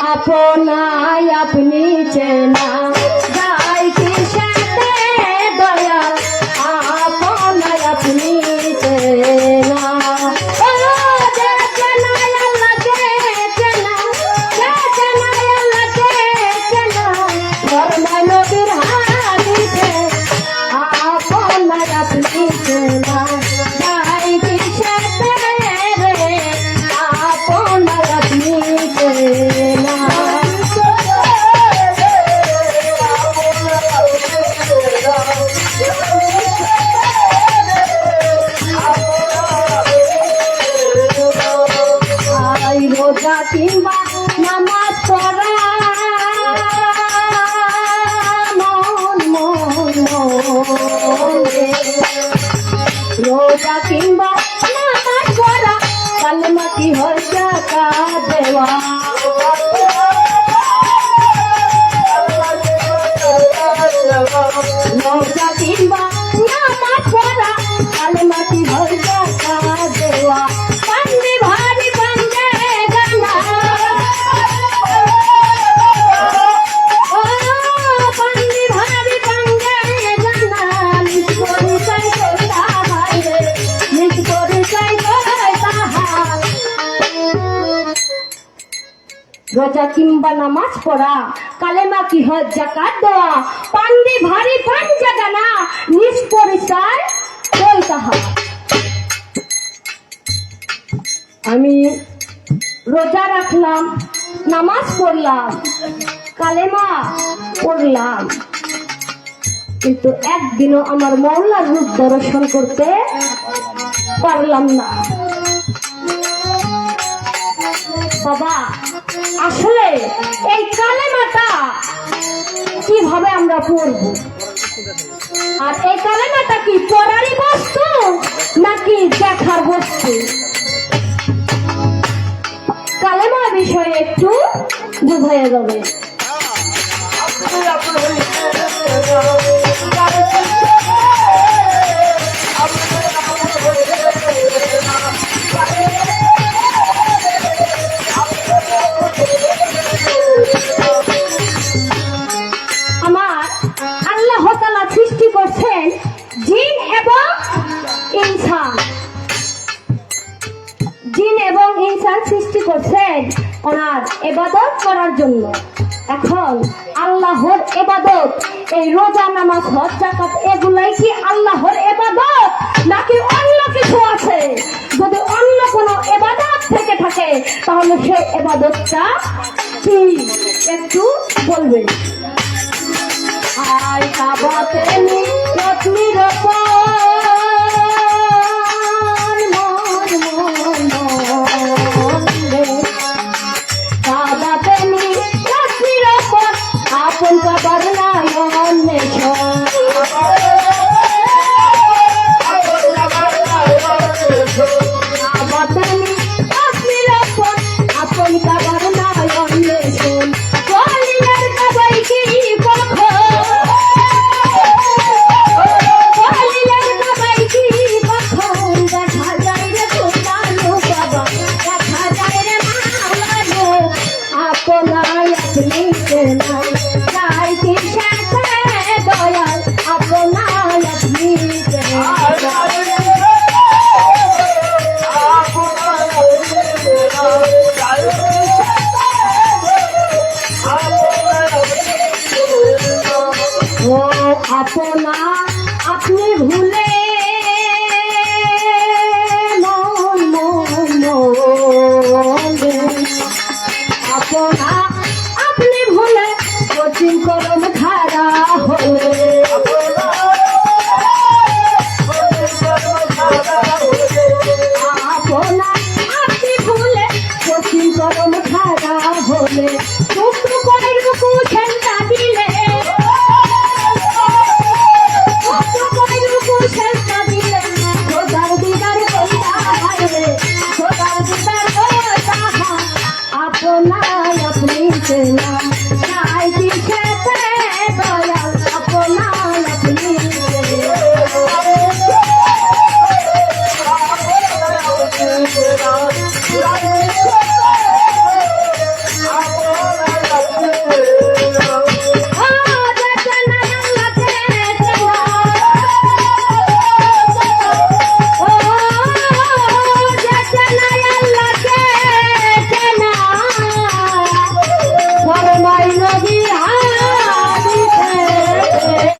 আপনাই আপনি চেনা যাই কি সাথে দয়া আপনাই আপনি চেনা রোজা কিংবা নামাজ পড়া রোজা কিংবা নামাজ পড়া কালেমা কি হয় জাকাত দেওয়া রোজা কিংবা নামাজ পড়া কালেমা কি হয় জাকাত দেওয়া পান্ডে ভারী রোজা কিংবা নামাজ পড়া কালেমা কি হয় জাকাত দেওয়া পান্ডে ভারী পাঞ্জা গানা নিজ পরিচয় কই তাহা আমি রোজা রাখলাম নামাজ পড়লাম কালেমা পড়লাম কিন্তু একদিনও আমার মওলার রূপ দর্শন করতে পারলাম না বাবা আসলে এই কালেমাটা কিভাবে আমরা পড়ব আর এই কালেমাটা কি পড়ারই বস্তু নাকি দেখার বস্তু কালেমা বিষয়ে একটু বুঝাইয়া যাবে সৃষ্টি করছেন ওনার ইবাদত করার জন্য এখন আল্লাহর ইবাদত এই রোজা নামাজ হজ যাকাত এগুলাই কি আল্লাহর ইবাদত নাকি অন্য কিছু আছে যদি অন্য কোনো ইবাদত থেকে থাকে তাহলে সেই ইবাদতটা কি একটু বলবেন আয় কাবাতে রত্নির আপন কাবার আপন কাবার নায়ন কলিয়ার কাবাই কি কখন দেখা যায় রে সুলতানো বাবা দেখা যায় রে মাওলানো আপনাই আপনি চেনা যাই কি সাথে দয়াল আপনাই আপনি চেনা আপনা আপনি ভুলে আপনা আপনি ভুলে কঠিন করম খারা হলে আপনা আপনি ভুলে কঠিন করম খারা হলে টুকটু করে রুকু ছেন্তা দিলে আপনাই আপনি চেনা